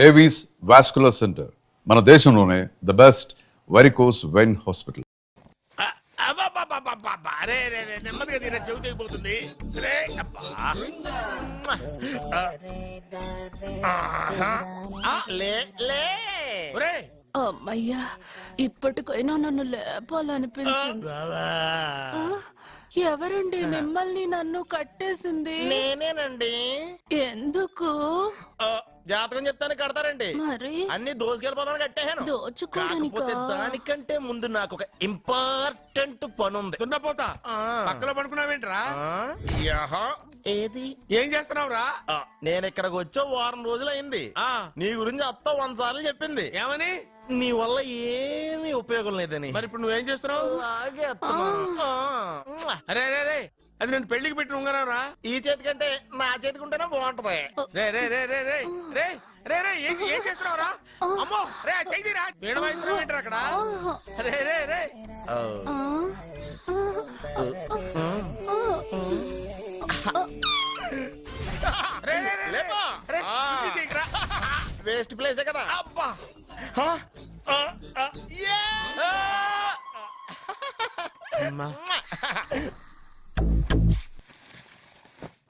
Avis vascular centre, మన దేశంలోనే the best varicose vein hospital. నెమ్మదిగా తీరా చెవి తెగిపోతుంది. అమ్మయ్యా, ఇప్పటికైనా నన్ను లేపాలనిపించింది. ఎవరండి మిమ్మల్ని నన్ను కట్టేసింది? నేనేనండి. ఎందుకు? జాతకం చెప్తాను కడతారండి. మరి అన్ని దోసుకెళ్ళిపోతాను కట్టేహాను. దోచుకోవడానికా? దానికంటే ముందు నాకు ఒక ఇంపార్టెంట్ పని ఉంది. దున్నపోతా పక్కలో పడుకున్నావేంట్రా? ఏది ఏం చేస్తున్నావురా? నేను ఇక్కడికి వచ్చే వారం రోజులు అయింది. నీ గురించి అత్త 100 సార్లు చెప్పింది. ఏమని? నీ వల్ల ఏమీ ఉపయోగం లేదని. మరి ఇప్పుడు నువ్వేం చేస్తున్నావు? అలాగే అత్తమా. అరే రే రే, అది నేను పెళ్లికి పెట్టిన ఉంగరం రా. ఈ చేతి కంటే నా చేతికి ఉంటేనే బాగుంటది. రే రే రే రే రే రే రే రే ఏం చేస్తున్నావురా? అమ్మో రే చెయ్యిరా, వీణ వాయిస్తున్నావు ఏంట్రా అక్కడ? రే రే రే వేస్ట్ ప్లేసే కదా. అబ్బా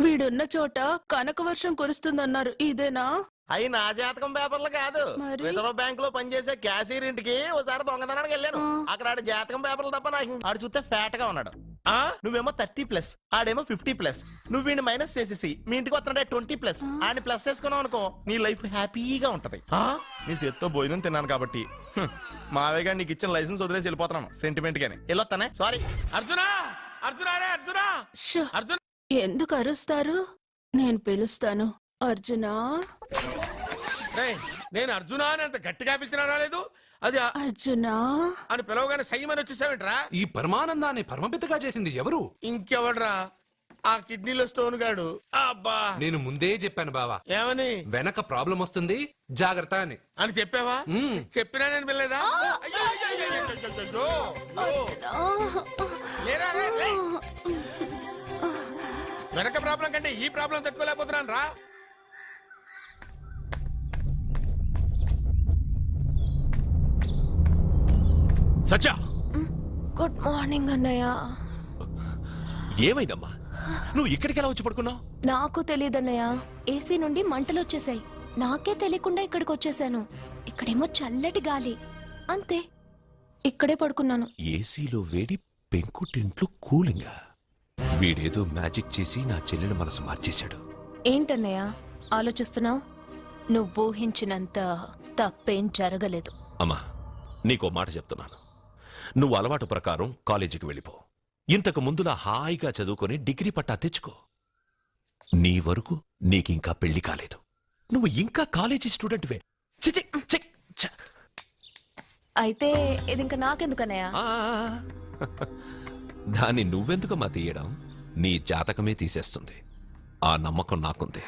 వీడున్న చోట కనక వర్షం కురుస్తుందన్నారు, ఇదేనా? అయి నా జాతకం పేపర్లు కాదు. మరి? రిజర్వ్ బ్యాంక్ లో పనిచేసే క్యాషియర్ ఇంటికి ఒకసారి దొంగతనానికి వెళ్ళాను. అక్కడ ఆడి జాతకం పేపర్లు తప్ప నాకు ఆడు చూస్తే ఫ్యాట్ గా ఉన్నాడు. నువ్వేమో 30+, ఆడేమో 50+. నువ్వు వీడిని మైనస్ చేసేసి మీ ఇంటికి వస్తున్నాడే 20+. ఆయన ప్లస్ చేసుకున్నావు అనుకో, నీ లైఫ్ హ్యాపీగా ఉంటది. నీ చేత్తో భోజనం తిన్నాను కాబట్టి మావేగా నీకు ఇచ్చిన లైసెన్స్ వదిలేసి వెళ్ళిపోతున్నాను సెంటిమెంట్ గానే. వెళ్ళొస్తానే. సారీ. అర్జునా అర్జునా రే అర్జునా షో, అర్జున, ఎందుకు అరుస్తారు? నేను పిలుస్తాను. అర్జునా. నేను అర్జునా అని అంత గట్టిగా పిలిచినా రాలేదు. అది అర్జునా అని పిలవగానే సైమని వచ్చేసావేంట్రా? ఈ పరమానందాన్ని పరమపితగా చేసింది ఎవరు? ఇంకెవడ్రా? ఆ కిడ్నీలో స్టోన్ గాడు. అబ్బా, నేను ముందే చెప్పాను బావా, ఏమని? వెనక ప్రాబ్లం వస్తుంది, జాగ్రత్త అని. అని చెప్పావా? చెప్పినా నేను వెళ్ళలేదా? వెనక ప్రాబ్లం కంటే ఈ ప్రాబ్లం తట్టుకోలేకపోతున్నాను రా. సత్య, గుడ్ మార్నింగ్ అన్నయ్య. ఏమైందమ్మా? నువ్వు ఇక్కడికి ఎలా వచ్చి పడుకున్నావు? నాకు తెలియదన్నయ్య, ఏసీ నుండి మంటలు వచ్చేసాయి. నాకే తెలియకుండా ఇక్కడికి వచ్చేసాను. ఇక్కడేమో చల్లటి గాలి, అంతే. ఇక్కడే పడుకున్నాను. ఏసీలో వేడి, పెంకుటింట్లో కూలింగా. వీడేదో మ్యాజిక్ చేసి నా చెల్లెల మనసు మార్చేశాడు. ఏంటన్నయ్య ఆలోచిస్తున్నావు? నువ్వు ఊహించినంత తప్పేం జరగలేదు. అమ్మా, నీకో మాట చెప్తున్నాను. నువ్వు అలవాటు ప్రకారం కాలేజీకి వెళ్ళిపో. ఇంతకు ముందులా హాయిగా చదువుకొని డిగ్రీ పట్టా తెచ్చుకో. నీ వరకు నీకింకా పెళ్లి కాలేదు. నువ్వు ఇంకా కాలేజీ స్టూడెంట్వే. అయితే ఇది ఇంకా నాకెందుకన్నయ్య? దాన్ని నువ్వెందుకమ్మా తీయడం? నీ జాతకమే తీసేస్తుంది. ఆ నమ్మకం నాకుంది.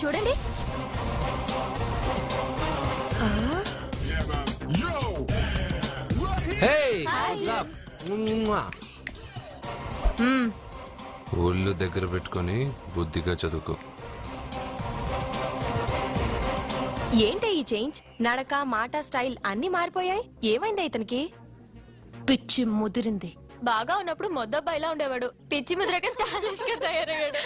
చూడండి. ఒళ్ళు దగ్గర పెట్టుకొని బుద్ధిగా చదువుకో. ఏంటి ఈ చేంజ్? నడక, మాట, స్టైల్ అన్ని మారిపోయాయి. ఏమైంది ఇతనికి? పిచ్చి ముదిరింది. బాగా ఉన్నప్పుడు మొద్దబ్బాయిలా ఉండేవాడు, పిచ్చి ముద్రకే స్టైలిష్ గా తయారయ్యాడు.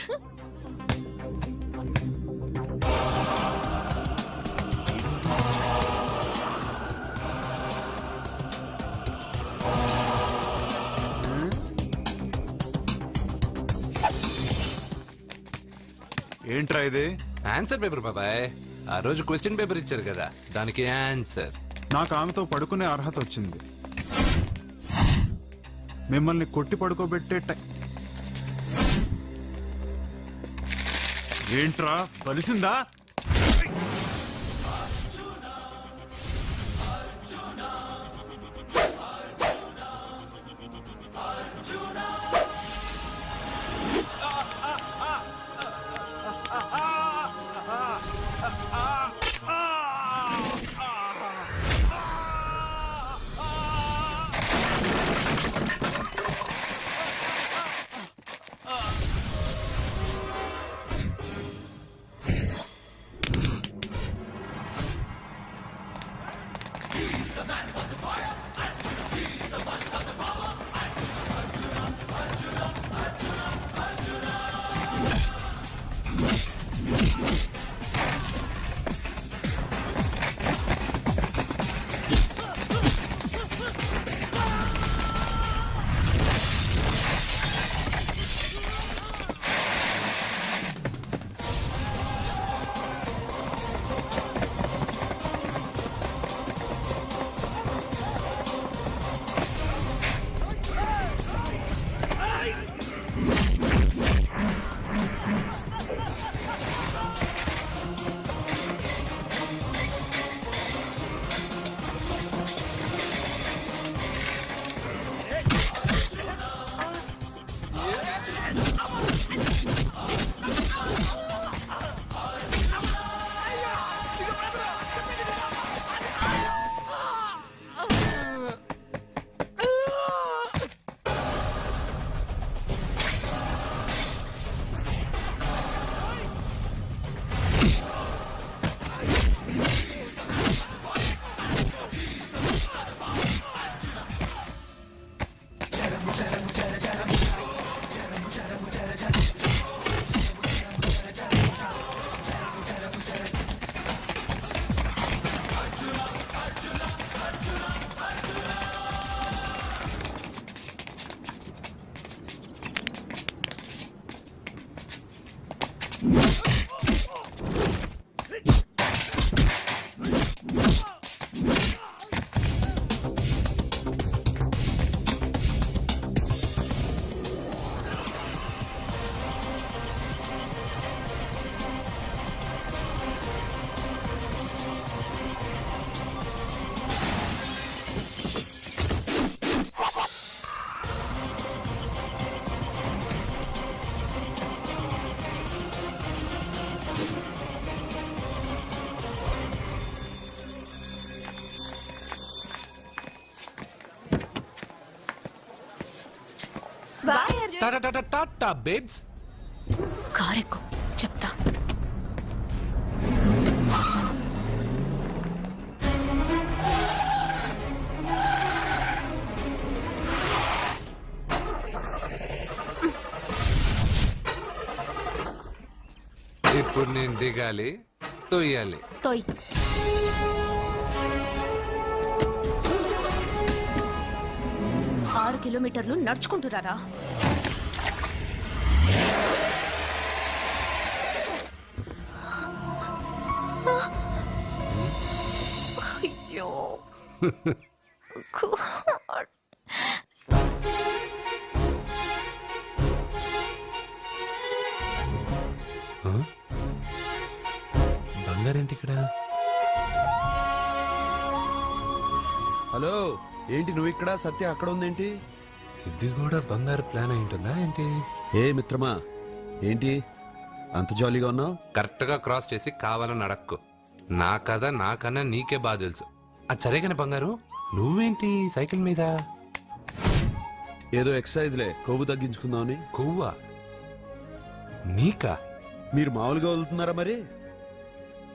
ఏంట్రా ఇది? ఆన్సర్ పేపర్ బాబాయ్. ఆ రోజు క్వశ్చన్ పేపర్ ఇచ్చారు కదా, దానికి ఆన్సర్. నాకు ఆమెతో పడుకునే అర్హత వచ్చింది. మిమ్మల్ని కొట్టి పడుకోబెట్టే ఏంట్రా బలిసిందా? బాయ్ అర్జున్. టాటా బేబ్స్. కారెక్కు చెప్తా. ఇప్పుడు నేను దిగాలి, తొయ్యాలి. తోయ్. ఆరు కిలోమీటర్లు నడుచుకుంటురారా? అయ్యో God. బంగారేంటి ఇక్కడ? హలో, ఏంటి నువ్వు ఇక్కడ, సత్య అక్కడ ఉందేంటి? ఇది కూడా బంగారు ప్లాన్ అయి ఉంటుందా ఏంటి? ఏ మిత్రమా, ఏంటి అంత జాలీగా ఉన్నావు? కరెక్ట్ గా క్రాస్ చేసి కావాలని అడక్కు. నా కథ నాకన్నా నీకే బాగా తెలుసు. అది సరే కానీ బంగారు, నువ్వేంటి సైకిల్ మీద? ఏదో ఎక్సర్సైజ్లే, కొవ్వు తగ్గించుకుందామని. కొవ్వా? నీకా? మీరు మామూలుగా వదులుతున్నారా మరి?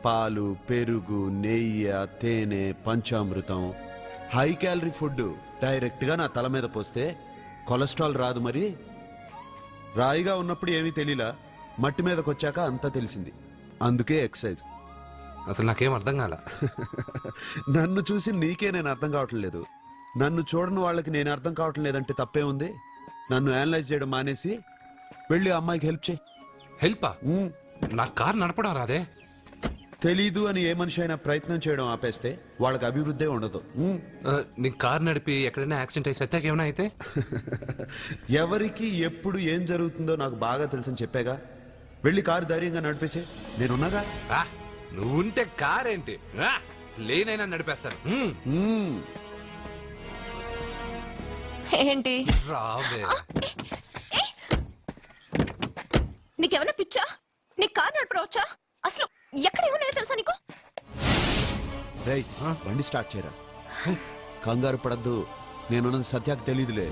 పాలు, పెరుగు, నెయ్యి, తేనె, panchamrutham, high calorie food direct గా నా తల మీద పోస్తే కొలెస్ట్రాల్ రాదు మరి. రాయిగా ఉన్నప్పుడు ఏమీ తెలియలా, మట్టి మీదకి వచ్చాక అంతా తెలిసింది. అందుకే ఎక్సర్సైజ్. అసలు నాకేం అర్థం కాల. నన్ను చూసి నీకే నేను అర్థం కావట్లేదు. నన్ను చూడని వాళ్ళకి నేను అర్థం కావటం లేదంటే తప్పే ఉంది. నన్ను అనలైజ్ చేయడం మానేసి వెళ్ళి ఆ అమ్మాయికి హెల్ప్ చేయి. హెల్పా? నా కార్ నడపడం రాదే. తెలీదు అని ఏ మనిషి అయినా ప్రయత్నం చేయడం ఆపేస్తే వాళ్ళకి అభివృద్ధి ఉండదు. నీ కార్ నడిపి ఎక్కడైనా యాక్సిడెంట్ అయి సత్యాకి ఏమైనా అయితే? ఎవరికి ఎప్పుడు ఏం జరుగుతుందో నాకు బాగా తెలుసని చెప్పాగా. వెళ్ళి కారు ధైర్యంగా నడిపేసే, నేనున్నాగా. ఆ, నువ్వుంటే కార్ ఏంటి, ఆ, లేనైనా నడిపేస్తాను. ఏంటి? రావే. నీకేమైనా పిచ్చా? నీకు కారు నడపడం వచ్చా? అసలు ఎక్కడ ఏమన్నా తెలుసా నీకు? రేయ్, బండి స్టార్ట్ చేయరా. కంగారు పడద్దు, నేనున్నది సత్యాకి తెలీదులే.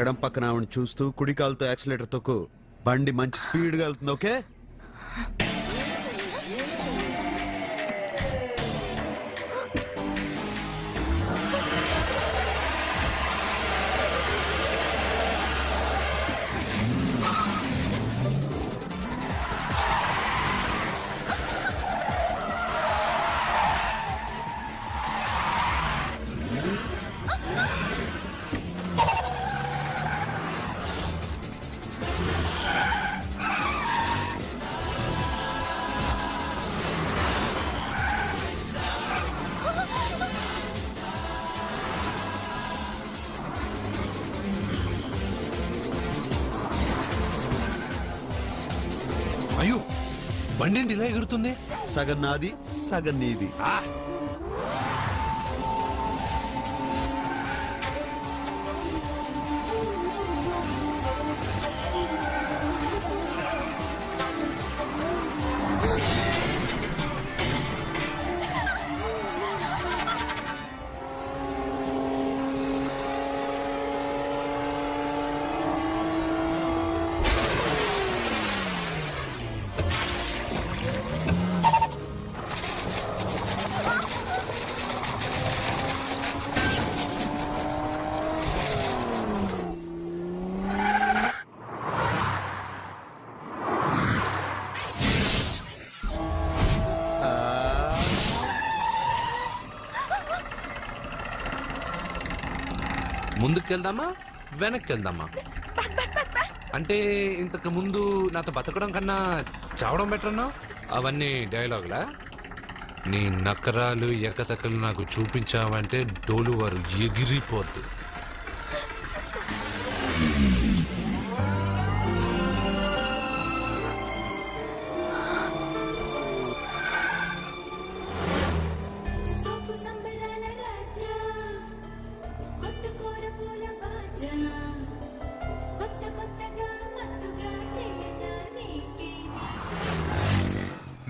ఎడం పక్కన ఆవిడ చూస్తూ కుడి కాలుతో యాక్సిలేటర్ తొక్కు. బండి మంచి స్పీడ్గా వెళ్తుంది. ఓకే? బండి ఏంటి ఇలా ఎగురుతుంది? సగం నాది సగం నీది. ముందుకెళ్దామా వెనక్కి వెళ్దామా? అంటే ఇంతకు ముందు నాతో బతకడం కన్నా చావడం బెటర్ అన్నావు. అవన్నీ డైలాగులా? నీ నకరాలు ఎక్కసక్కలు నాకు చూపించావంటే డోలు వారు ఎగిరిపోద్ది.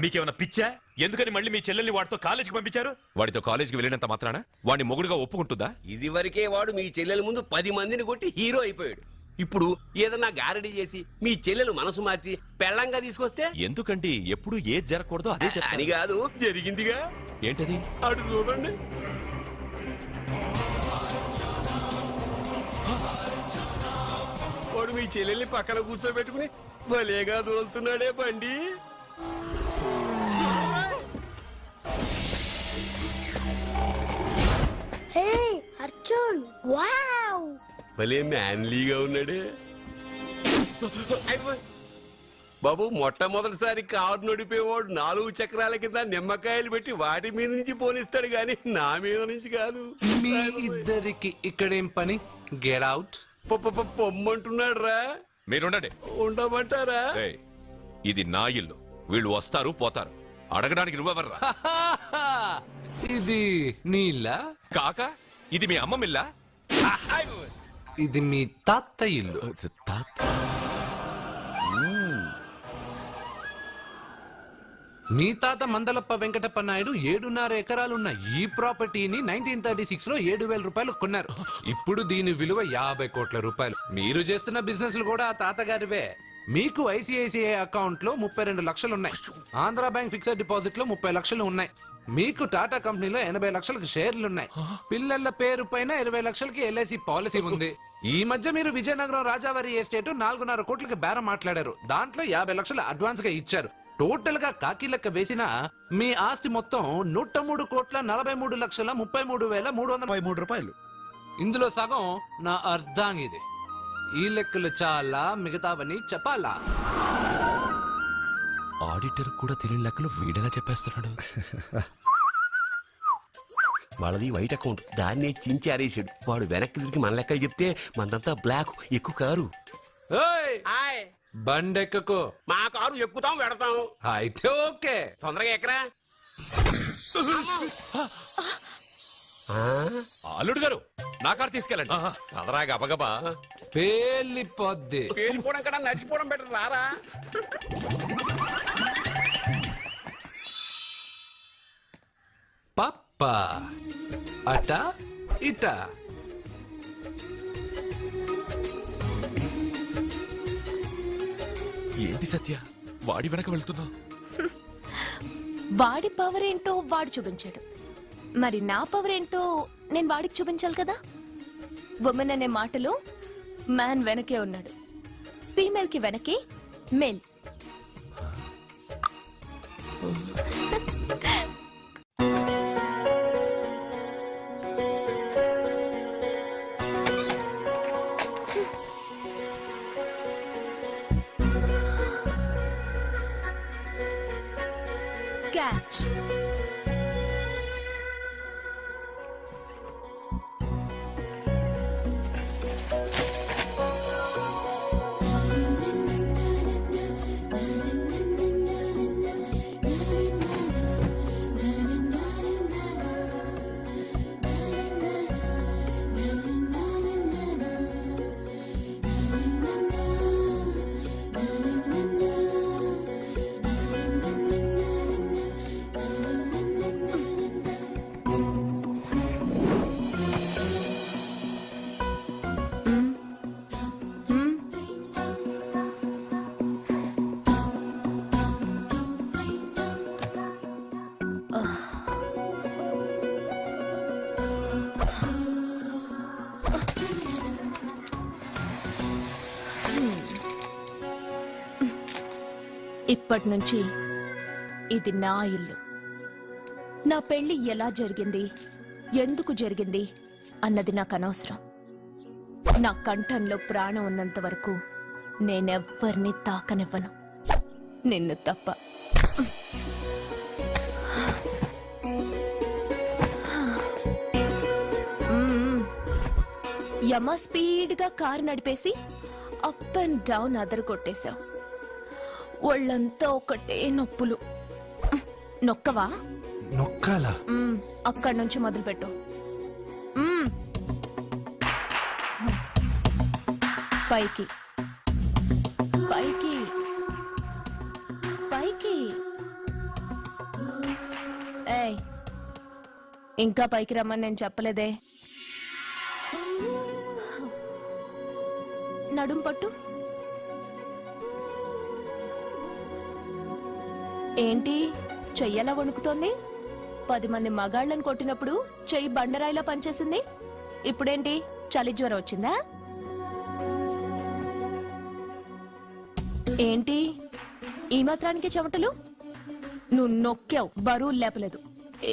మీకేమైనా పిచ్చా? ఎందుకని మళ్ళీ మీ చెల్లెల్ని వాడితో కాలేజీకి పంపించారు? వాడితో కాలేజీకి వెళ్ళినంత మాత్రాన వాడిని మొగుడుగా ఒప్పుకుంటుందా? ఇది వరకే వాడు మీ చెల్లెల ముందు 10 మందిని కొట్టి హీరో అయిపోయాడు. ఇప్పుడు ఏదన్నా గారడీ చేసి మీ చెల్లెలు మనసు మార్చి పెళ్ళంగా తీసుకొస్తే ఎందుకండి ఎప్పుడు ఏది జరగకూడదో అదే అని చెప్తాను. కాదు, జరిగిందిగా. ఏంటది? అటు చూడండి. వాడు మీ చెల్లెల్ని పక్కన కూర్చోబెట్టుకుని భలేగా దోలుతున్నాడే బండి. అర్జున్ వావ్, భలే మ్యాన్లీగా ఉన్నాడే. అయిపోయి. బాబు, మొట్టమొదటిసారి కారు నడిపేవాడు 4 చక్రాల కింద నిమ్మకాయలు పెట్టి వాటి మీద నుంచి పోనిస్తాడు గాని నా మీద నుంచి కాదు. మీ ఇద్దరికి ఇక్కడేం పని? Get out. పొమ్మంటున్నాడు రా. మీరుండండి. ఉండమంటారా? రేయ్, ఇది నా ఇల్లు. వీళ్ళు వస్తారు పోతారు. అడగడానికి నువ్వెవర్రా? ఇది నీళ్ళ కాక ఇది మీ అమ్మమిల్లా? ఇది మీ తాత ఇల్లు. మీ తాత మందలప్ప వెంకటప్ప నాయుడు 7.5 ఎకరాలున్న ఈ ప్రాపర్టీని 1936 లో 7,000 రూపాయలు కొన్నారు. ఇప్పుడు దీని విలువ 50 కోట్ల రూపాయలు. మీరు చేస్తున్న బిజినెస్లు కూడా ఆ తాతగారివే. మీకు ఐసిఐసిఐ అకౌంట్ లో 32 లక్షలు ఉన్నాయి. ఆంధ్ర బ్యాంక్ ఫిక్స్డ్ డిపాజిట్ లో 30 లక్షలు ఉన్నాయి. మీకు టాటా కంపెనీలో 80 లక్షలకు షేర్లున్నాయి. పిల్లల పేరు పైన 20 లక్షలకి ఎల్ఐసి పాలసీ ఉంది. ఈ మధ్య మీరు విజయనగరం రాజావారి ఎస్టేట్ 4.5 కోట్లకి బేరం మాట్లాడారు. దాంట్లో 50 లక్షలు అడ్వాన్స్ గా ఇచ్చారు. టోటల్ గా కాకి లెక్క వేసిన మీ ఆస్తి మొత్తం 103,43,33,333 రూపాయలు. ఇందులో సగం నా అర్ధాంగిది. ఈ లెక్కలు చాలా, మిగతావని చెప్పాలా? ఆడిటర్ కూడా తెలియని లెక్కలు వీడేలా చెప్పేస్తున్నాడు. వాళ్ళది వైట్ అకౌంట్, దాన్నే చించి ఆరేసాడు. వాడు వెనక్కి తిరిగి మన లెక్కలు చెప్తే మనదంతా బ్లాక్. ఎక్కువ కారు. ఏయ్! బండెక్కకు. మా కారు ఎక్కుతాం పెడతాం. అయితే ఓకే. తొందరగా ఎక్కరా. అల్లుడు గారు, నా కారు తీసుకెళ్ళండి. అదరా గబగబా. పేలిపోద్ది. పేలిపోవడం కన్నా నడిచిపోవడం బెటర్. రారా. పప్ప అట ఇట. ఏంటి సత్య, వాడి వెనక వెళ్తున్నా? వాడి పవర్ ఏంటో వాడు చూపించాడు. మరి నా పవర్ ఏంటో నేను వాడికి చూపించాలి కదా. ఉమెన్ అనే మాటలో మ్యాన్ వెనకే ఉన్నాడు. ఫీమేల్ కి వెనకే మేల్. Catch. ఇప్పటి నుంచి ఇది నా ఇల్లు. నా పెళ్లి ఎలా జరిగింది, ఎందుకు జరిగింది అన్నది నాకు అనవసరం. నా కంఠంలో ప్రాణం ఉన్నంత వరకు నేనెవ్వరిని తాకనివ్వను, నిన్ను తప్ప. యమ స్పీడ్గా కారు నడిపేసి అప్ అండ్ డౌన్ అదరు కొట్టేశావు. ఒళ్ళంతా ఒకటే నొప్పులు. నొక్కవా? నొక్కాలా? అక్కడి నుంచి మొదలుపెట్టు. పైకి పైకి పైకి. ఏయ్, ఇంకా పైకి రమ్మని నేను చెప్పలేదే. నడుం పట్టు. ఏంటి చెయ్యలా వణుకుతోంది? 10 మంది మగాళ్ళని కొట్టినప్పుడు చెయ్యి బండరాయిలా పనిచేసింది. ఇప్పుడేంటి చలి జ్వరం వచ్చిందా? ఏంటి ఈ మాత్రానికి చెమటలు? నువ్వు నొక్కావు, బరువు లేపలేదు.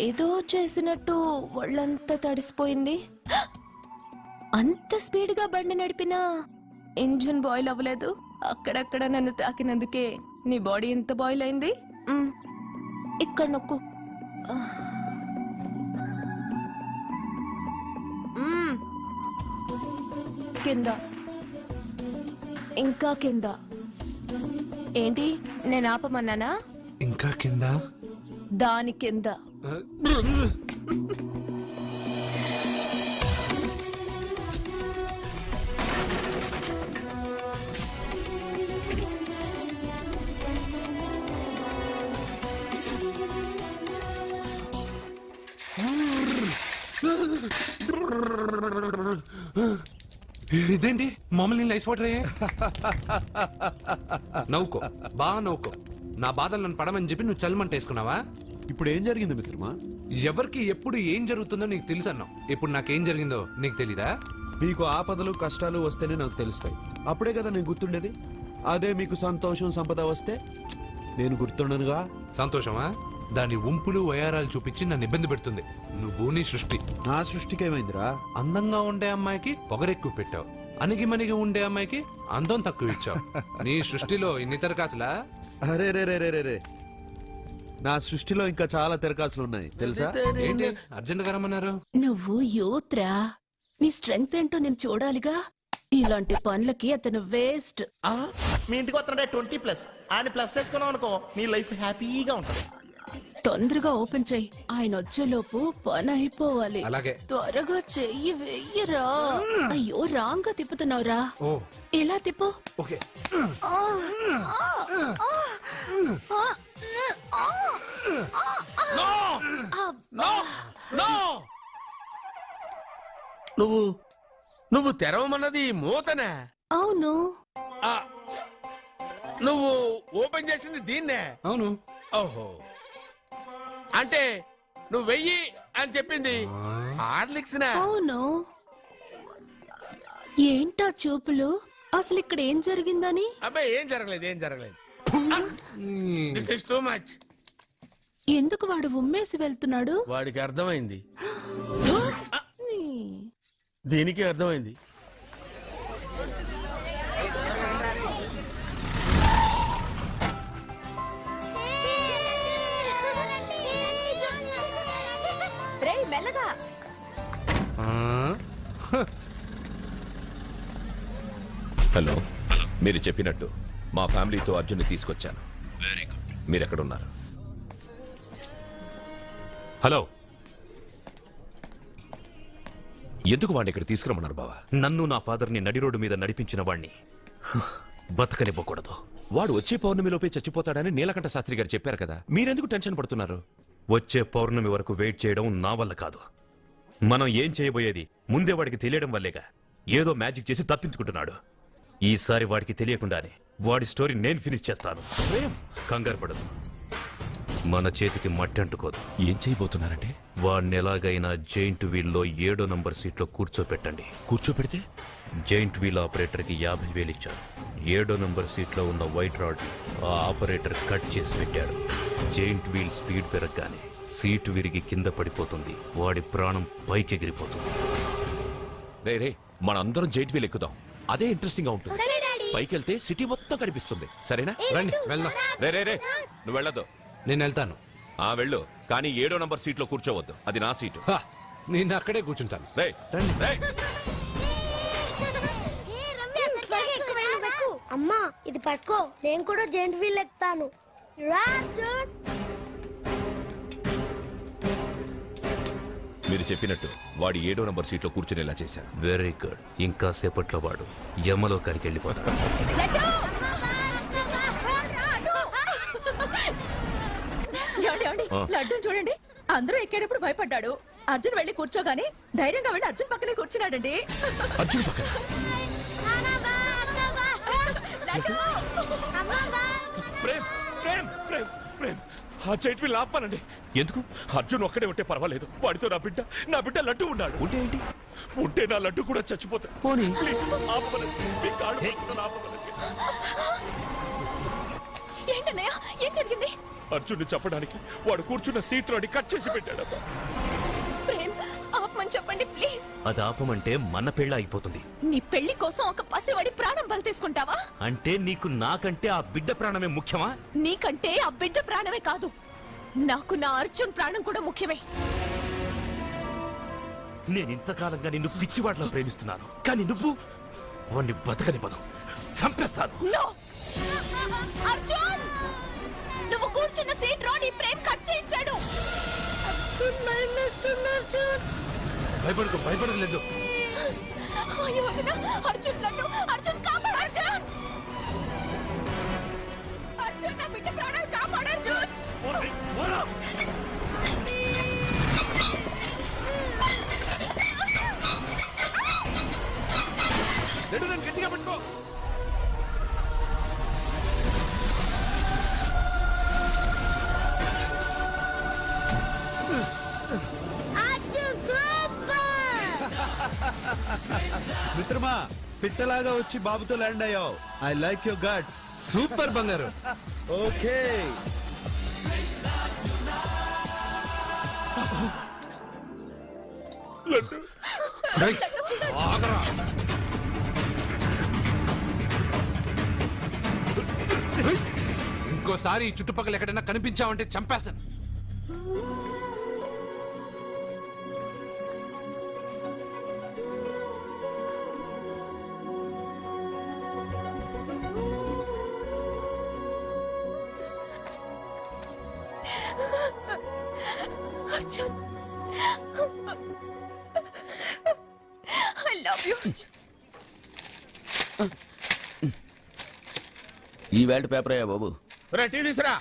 ఏదో చేసినట్టు ఒళ్ళంతా తడిసిపోయింది. అంత స్పీడ్గా బండి నడిపినా ఇంజిన్ బాయిల్ అవ్వలేదు. అక్కడక్కడ నన్ను తాకినందుకే నీ బాడీ ఎంత బాయిల్ అయింది. ఇక్కడ నొక్కు. కింద, ఇంకా కింద. ఏంటి నేను ఆపమన్నానా? ఇంకా కింద, దాని కింద. ఇదేంటి మమ్మల్ని ఐస్ వాటర్ అయ్యే? నవ్వుకో, బాగా నవ్వుకో. నా బాధలు నన్ను పడమని చెప్పి నువ్వు చల్లమంటేసుకున్నావా? ఇప్పుడు ఏం జరిగింది మిత్రమా? ఎవరికి ఎప్పుడు ఏం జరుగుతుందో నీకు తెలుసు అన్నావు. ఇప్పుడు నాకేం జరిగిందో నీకు తెలీదా? మీకు ఆపదలు కష్టాలు వస్తేనే నాకు తెలుస్తాయి. అప్పుడే కదా నేను గుర్తుండేది. అదే మీకు సంతోషం సంపద వస్తే నేను గుర్తుండనుగా. సంతోషమా? దాని ఉంపులు వయారాలు చూపించి నన్ను ఇబ్బంది పెడుతుంది. నువ్వు నీ సృష్టి. నా సృష్టికి ఏమైందిరా? అందంగా ఉండే అమ్మాయికి పొగరెక్కువ పెట్టావు, అణిగిమణిగి ఉండే అమ్మాయికి అందం తక్కువ ఇచ్చావు. నీ సృష్టిలో ఇన్ని తరకాసులా? అరే రే రే రే రే, నా సృష్టిలో ఇంకా చాలా తెరకాసులు ఉన్నాయి తెలుసా? ఏంటి అర్జెంట్ గా రమ్మన్నారు? నువ్వు యూత్రా, నీ స్ట్రెంగ్త్ ఏంటో నేను చూడాలిగా. ఇలాంటి పనులకి అతను వేస్ట్. మీ ఇంటికి వస్తున్నాడే 20+. ఆయన ప్లస్ చేసుకున్నావు అనుకో, నీ లైఫ్ హ్యాపీగా ఉంటుంది. తొందరగా ఓపెన్ చెయ్యి, ఆయన వచ్చేలోపు పని అయిపోవాలి. అలాగే. త్వరగా చెయ్యి వెయ్యరా. అయ్యో రాంగ్ గా తిప్పుతున్నావురా. ఓ, ఇలా తిప్పు. ఓకే. నువ్వు తెరవమన్నది మూతనే? అవును. నువ్వు ఓపెన్ చేసింది దీన్నే? అవును. ఓహో, అంటే నువ్వు వెయ్యి అని చెప్పింది హార్లిక్స్? అవును. ఏంటా చూపులు? అసలు ఇక్కడ ఏం జరిగిందని? అబ్బాయి ఏం జరగలేదు, ఏం జరగలేదు. This is too much. ఎందుకు వాడు ఉమ్మేసి వెళ్తున్నాడు? వాడికి అర్థమైంది, దీనికి అర్థమైంది. మెల్లగా. హలో, మీరు చెప్పినట్టు మా ఫ్యామిలీతో అర్జున్ని తీసుకొచ్చాను. Very good. మీరు ఎక్కడున్నారు? హలో, ఎందుకు వాడిని ఇక్కడ తీసుకురమ్మన్నారు బావా? నన్ను నా ఫాదర్ని నడి రోడ్డు మీద నడిపించిన వాణ్ణి బతకనివ్వకూడదు. వాడు వచ్చే పౌర్ణమిలోపే చచ్చిపోతాడని నీలకంఠ శాస్త్రి గారు చెప్పారు కదా, మీరెందుకు టెన్షన్ పడుతున్నారు? వచ్చే పౌర్ణమి వరకు వెయిట్ చేయడం నా వల్ల కాదు. మనం ఏం చేయబోయేది ముందే వాడికి తెలియడం వల్లేగా. ఏదో మ్యాజిక్ చేసి తప్పించుకుంటున్నాడు. ఈసారి వాడికి తెలియకుండానే వాడి స్టోరీ నేను ఫినిష్ చేస్తాను. కంగారు పడదు, మన చేతికి మట్టి అంటుకోదు. ఏం చేయబోతున్నారంటే? వాడిని ఎలాగైనా జైంట్ వీల్లో 7వ నంబర్ సీట్లో కూర్చోపెట్టండి. కూర్చోపెడితే జైంట్ వీల్ ఆపరేటర్కి 50,000 ఇచ్చారు. 7వ నంబర్ సీట్లో ఉన్న వైట్ రాడ్ ఆ ఆపరేటర్ కట్ చేసి పెట్టాడు. జైంట్ వీల్ స్పీడ్ పెరగగానే సీటు విరిగి కింద పడిపోతుంది. వాడి ప్రాణం పైకి ఎగిరిపోతుంది. రే రే మనందరం జైంట్ వీల్ ఎక్కుదాం. అదే ఇంట్రెస్టింగ్ గా ఉంటుంది. పైకి వెళ్తే సిటీ మొత్తం కనిపిస్తుంది. సరేనా? రండి వెళ్దాం. రే రే రే నువ్వు వెళ్ళొద్దు. నేను వెళ్తాను. వెళ్ళు, కానీ 7వ నంబర్ సీట్లో కూర్చోవద్దు. అది నా సీటు. హా, నేను అక్కడే కూర్చుంటాను. రే రండి. రే అమ్మా ఇది పట్టుకో, నేను కూడా జెంట్ వీల్ ఎక్కుతాను. మీరు చెప్పినట్టు వాడి 7వ నంబర్ సీట్లో కూర్చునేలా చేశాను. Very good. ఇంకా సేపట్లో వాడు యమలోకానికి వెళ్ళిపోతాడు. లడ్డు చూడండి, అందరూ ఎక్కేటప్పుడు భయపడ్డాడు. అర్జున్ వెళ్ళి కూర్చోగానే ధైర్యంగా వెళ్ళి అర్జున్ పక్కనే కూర్చున్నాడండి. అర్జున్ పక్కన ప్రేమ్ ప్రేమ్ ప్రేమ్ ప్రేమ్ ఆ జైంట్ వీల్ ఆపానండి. ఎందుకు? అర్జున్ ఒక్కడే ఉంటే పర్వాలేదు. వాడితో నా బిడ్డ లడ్డు ఉన్నాడు. ఉంటే ఏంటి? ఉంటే నా లడ్డు కూడా చచ్చిపోతాడు. పోనీ ఏంటన్నయ్య, ఏం జరిగింది? అర్జున్ చెప్పడానికి వాడు కూర్చున్న సీట్ లోని కట్ చేసి పెట్టాడు. ప్రేమ్, ఆపమని చెప్పండి ప్లీజ్. అది ఆపమంటే మన పెళ్ళ అయిపోతుంది. నీ పెళ్లి కోసం ఒక పసివాడి ప్రాణం బలి తీసుకుంటావా? అంటే నీకు నాకంటే ఆ బిడ్డ ప్రాణమే ముఖ్యమా? నీకంటే ఆ బిడ్డ ప్రాణమే కాదు, నాకు నా అర్జున్ ప్రాణం కూడా ముఖ్యమే. నేను ఇంతకాలంగా నిన్ను పిచ్చివాట్లా ప్రేమిస్తున్నాను, కానీ నువ్వు వాణ్ణి బతకనివ్వను, చంపేస్తాను. No! అర్జున్, నువ్వు కూర్చున్న సీట్ రోడ్ ఈ ప్రేమ్ కట్ చేయించాడు. భయపడలేదు. అయ్యో వదినా, అర్జున్ లడ్డు, అర్జున్ కాపాడు, అర్జున్! అర్జున్, నా బిడ్డ ప్రాణాలు కాపాడు, అర్జున్! గట్టిగా పట్టుకో. మిత్రమా, పిట్టలాగా వచ్చి బాబుతో ల్యాండ్ అయ్యావు. I like your guts. Super బంగారు. ఓకే. ఆగరా. ఇంకోసారి ఈ చుట్టుపక్కల ఎక్కడైనా కనిపించావంటే చంపేస్తాను. Arjun, I love you. ఈ వేల్ట్ పేపర్ అయ్యా బాబు. టీ తీసురా.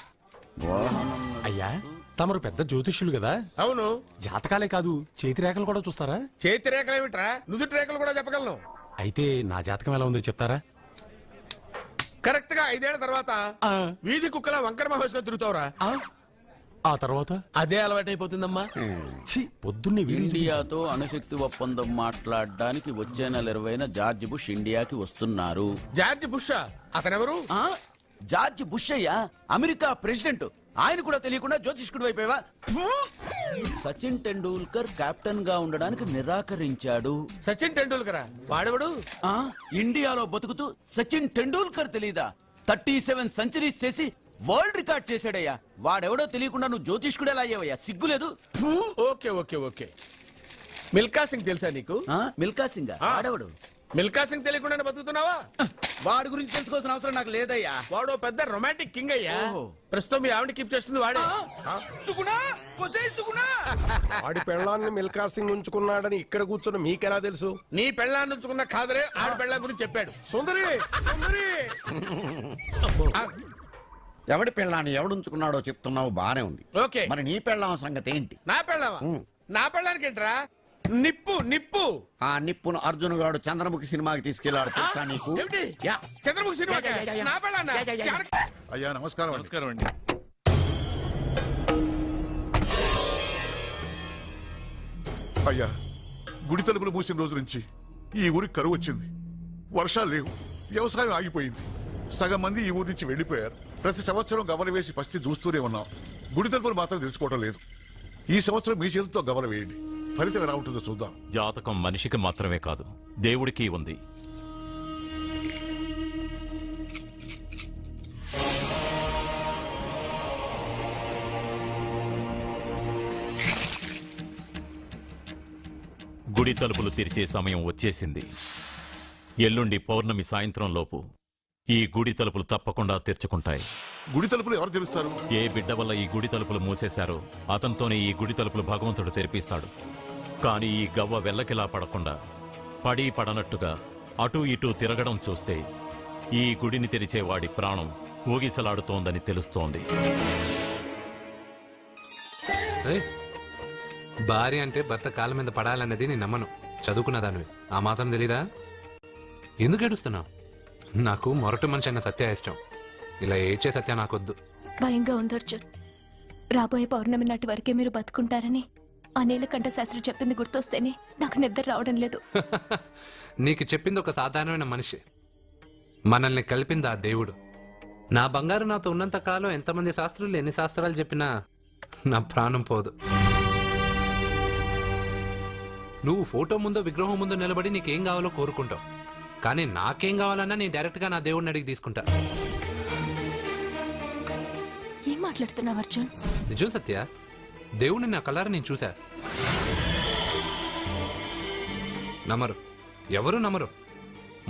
అయ్యా, తమరు పెద్ద జ్యోతిష్యులు కదా, అవును. జాతకాలే కాదు చేతి రేఖలు కూడా చూస్తారా? చేతి రేఖలు ఏమిట్రా, నుదుటి రేఖలు కూడా చెప్పగలను. అయితే నా జాతకం ఎలా ఉందో చెప్తారా? కరెక్ట్ గా 5 ఏళ్ల తర్వాత వీధి కుక్కల వంకర మహోత్సవం తిరుగుతావురా. ఆ తర్వాత అదే అలవాటైపోతుందమ్మా. పొద్దున్నే ఇండియాతో అణుశక్తి ఒప్పందం మాట్లాడడానికి వచ్చే నెల 20న జార్జ్ బుష్ ఇండియాకి వస్తున్నారు. జార్జ్ బుష్ అతనెవరు? జార్జ్ బుష్ అయ్యా, అమెరికా ప్రెసిడెంట్. ఆయన కూడా తెలియకుండా జ్యోతిష్కుడు వైపోయావా? సచిన్ టెండూల్కర్ కెప్టెన్ గా ఉండడానికి నిరాకరించాడు. సచిన్ టెండూల్కర్ వాడెవడు? ఇండియాలో బతుకుతూ సచిన్ టెండూల్కర్ తెలీదా? 37 సెంచరీస్ చేసి వరల్డ్ రికార్డ్ చేశాడయ్యా. వాడెవడో తెలియకుండా నువ్వు జ్యోతిష్కుడు ఎలా అయ్యావయ్యా? సిగ్గులేదు. Okay okay okay. Milkha Singh తెలుసా నీకు? మిల్కా సింగ్ వాడెవడు? మిల్కా సింగ్ తెలియకుండా బతుకుతున్నావా? వాడి గురించి తెలుసుకోవాల్సిన అవసరం నాకు లేదయ్యా. వాడు పెద్ద రొమాంటిక్ కింగ్ అయ్యా. ప్రస్తుతం మీ ఆవిడ కీప్ చేస్తుంది వాడే. వాడి పెళ్ళాన్ని మిల్కా సింగ్ ఉంచుకున్నాడని ఇక్కడ కూర్చొని మీకెలా తెలుసు? నీ పెళ్ళాన్ని ఉంచుకున్న కాదరే ఆడి పెళ్ళాం గురించి చెప్పాడు. సుందరి, సుందరి. ఎవడి పెళ్ళాన్ని ఎవడుంచుకున్నాడో చెప్తున్నావు, బానే ఉంది. ఓకే, మరి నీ పెళ్ళాం సంగతి ఏంటి? నా పెళ్ళావా? నా పెళ్ళానికి ఏంట్రా? నిప్పు నిప్పు. ఆ నిప్పును అర్జున్ గాడు చంద్రముఖి సినిమాకి తీసుకెళ్లాడు, తెలుసా నీకు? ఏమిటి? చంద్రముఖి సినిమా నా పెళ్ళాన్నా? అయ్యా నమస్కారం. నమస్కారం అండి. అయ్యా, గుడి తలుపులు మూసిన రోజు నుంచి ఈ ఊరికి కరువు వచ్చింది. వర్షాలు లేవు, వ్యవసాయం ఆగిపోయింది. సగం మంది ఈ ఊరి నుంచి వెళ్ళిపోయారు. ప్రతి సంవత్సరం గవల వేసి పరిస్థితి చూస్తూనే ఉన్నాం. గుడి తలుపులు మాత్రం తెలుసుకోవడం లేదు. ఈ సంవత్సరం మీ చేతితో గవల వేయండి, ఫలితం ఎలా ఉంటుందో చూద్దాం. జాతకం మనిషికి మాత్రమే కాదు, దేవుడికి ఉంది. గుడి తలుపులు తెరిచే సమయం వచ్చేసింది. ఎల్లుండి పౌర్ణమి సాయంత్రం లోపు ఈ గుడి తలుపులు తప్పకుండా తెరుచుకుంటాయి. గుడి తలుపులు ఎవరు తెలుస్తారు? ఏ బిడ్డ వల్ల ఈ గుడి తలుపులు మూసేశారో అతనితోనే ఈ గుడి తలుపులు భగవంతుడు తెరిపిస్తాడు. కానీ ఈ గవ్వ వెల్లకిలా పడకుండా పడి పడనట్టుగా అటూ ఇటూ తిరగడం చూస్తే ఈ గుడిని తెరిచే వాడి ప్రాణం ఊగిసలాడుతోందని తెలుస్తోంది. ఏయ్, భార్య అంటే భర్త కాళ్ళ మీద పడాలన్నది నేను నమ్మను. చదువుకున్న దానివి, ఆ మాత్రం తెలీదా? ఎందుకు ఏడుస్తున్నావు? నాకు మొరటి మనిషి అయిన సత్య ఇష్టం. ఇలా ఏడ్చే సత్య నాకొద్దు. భయంగా ఉంది అర్జున్. రాబోయే పౌర్ణమి నాటి వరకే మీరు బతుకుంటారని ఆ నీలకంఠ శాస్త్రి చెప్పింది గుర్తొస్తేనే నాకు నిద్ర రావడం లేదు. నీకు చెప్పింది ఒక సాధారణమైన మనిషి, మనల్ని కలిపింది ఆ దేవుడు. నా బంగారు నాతో ఉన్నంత కాలం ఎంతమంది శాస్త్రులు ఎన్ని శాస్త్రాలు చెప్పినా నా ప్రాణం పోదు. నువ్వు ఫోటో ముందో విగ్రహం ముందో నిలబడి నీకేం కావాలో కోరుకుంటావు. కానీ నాకేం కావాలన్నా నేను డైరెక్ట్గా నా దేవుడిని అడిగి తీసుకుంటా. ఏం మాట్లాడుతున్నావు అర్జున్? నిజం సత్య, దేవుడిని నా కళ్ళారా నేను చూశా. నమ్మరు, ఎవరు నమ్మరు.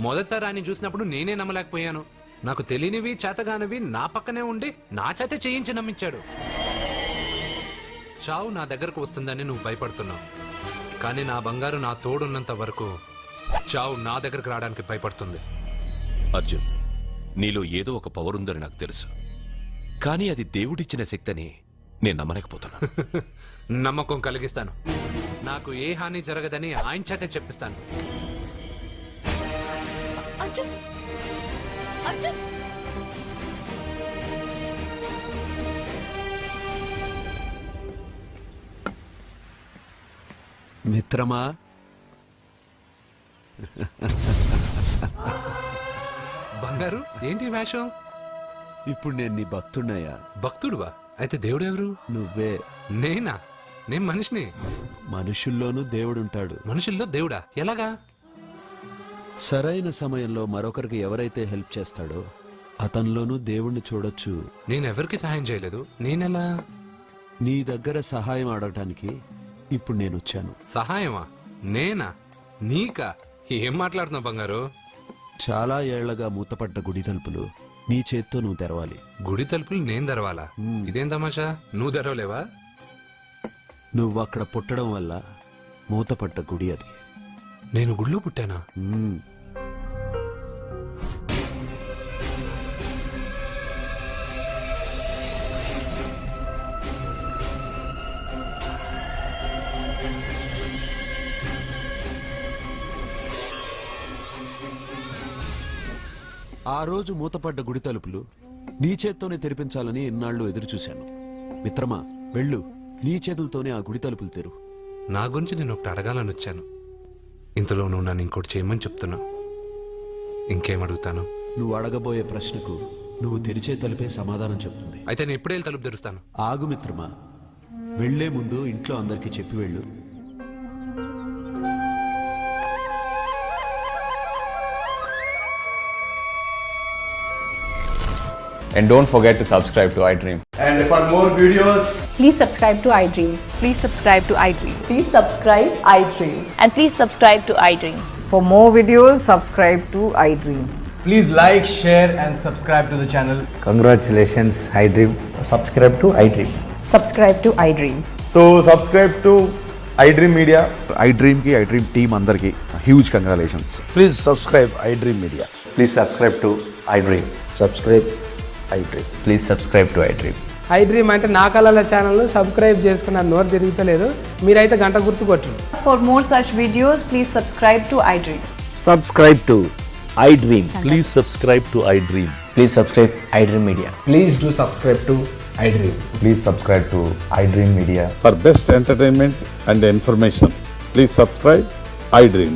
మొదటిసారి ఆయన చూసినప్పుడు నేనే నమ్మలేకపోయాను. నాకు తెలియనివి చేతగానివి నా పక్కనే ఉండి నా చేత చేయించి నమ్మించాడు. చావు నా దగ్గరకు వస్తుందని నువ్వు భయపడుతున్నావు, కానీ నా బంగారు నా తోడున్నంత వరకు చావు నా దగ్గరకు రావడానికి భయపడుతుంది. అర్జున్, నీలో ఏదో ఒక పవర్ ఉందని నాకు తెలుసు, కానీ అది దేవుడిచ్చిన శక్తిని నేను నమ్మలేకపోతున్నా. నమ్మకం కలిగిస్తాను. నాకు ఏ హాని జరగదని ఆయన చేత చెప్పిస్తాను. అర్జున్, అర్జున్, మిత్రమా, బంగారు ఏంటి వేషం? ఇప్పుడు నేను నీ భక్తున్నయ్యా. భక్తుడువా? అయితే దేవుడు ఎవరు? నువ్వే. నేనా? నేను మనిషిని. మనుషుల్లోనూ దేవుడుంటాడు. మనుషుల్లో దేవుడా? ఎలాగా? సరైన సమయంలో మరొకరికి ఎవరైతే హెల్ప్ చేస్తాడో అతనిలోనూ దేవుణ్ణి చూడొచ్చు. నేనెవరికి సహాయం చేయలేదు, నేనెలా? నీ దగ్గర సహాయం అడగటానికి ఇప్పుడు నేను వచ్చాను. సహాయమా? నేనా? నీకా? ఏం మాట్లాడుతున్నావు బంగారు? చాలా ఏళ్లగా మూతపడ్డ గుడి తలుపులు నీ చేత్తో నువ్వు తెరవాలి. గుడి తలుపులు నేను తెరవాలా? ఇదేం తమాషా? నువ్వు తెరవలేవా? నువ్వు అక్కడ పుట్టడం వల్ల మూతపడ్డ గుడి అది. నేను గుడిలో పుట్టానా? ఆ రోజు మూతపడ్డ గుడి తలుపులు నీ చేత్తోనే తెరిపించాలని ఎన్నాళ్ళు ఎదురు చూశాను. మిత్రమా, వెళ్ళు, నీ చేతులతోనే ఆ గుడి తలుపులు తెరు. నా గురించి నేను ఒకటి అడగాలని వచ్చాను. ఇంతలో నువ్వు నన్ను ఇంకోటి చేయమని చెప్తున్నావు. ఇంకేం అడుగుతాను? నువ్వు అడగబోయే ప్రశ్నకు నువ్వు తెరిచే తలుపే సమాధానం చెప్తుంది. అయితే నేను ఎప్పుడే తలుపు తెరుస్తాను. ఆగు మిత్రమా, వెళ్లే ముందు ఇంట్లో అందరికీ చెప్పి వెళ్ళు. And don't forget to subscribe to iDream. And for more videos, Please subscribe to iDream. Please subscribe to iDream. Please subscribe iDream. And please subscribe to iDream. For more videos, subscribe to iDream. Please like, share, and subscribe to the channel. Congratulations iDream. Subscribe to iDream. Subscribe to iDream. So subscribe to iDream Media. iDream ki iDream team andarki huge congratulations. please subscribe iDream Media. Please subscribe to iDream. Subscribe iDream. Please subscribe to iDream. iDream అంటే నా కళల channel subscribe చేసుకున్న నోరు తిరుగుతలేదు. మీరైతే గంట గుర్తు కొట్టండి. For more such videos, please subscribe to iDream. Subscribe to iDream. Please subscribe to iDream. Please subscribe iDream Media. Please do subscribe to iDream. Please subscribe to iDream Media. For best entertainment and information, please subscribe iDream.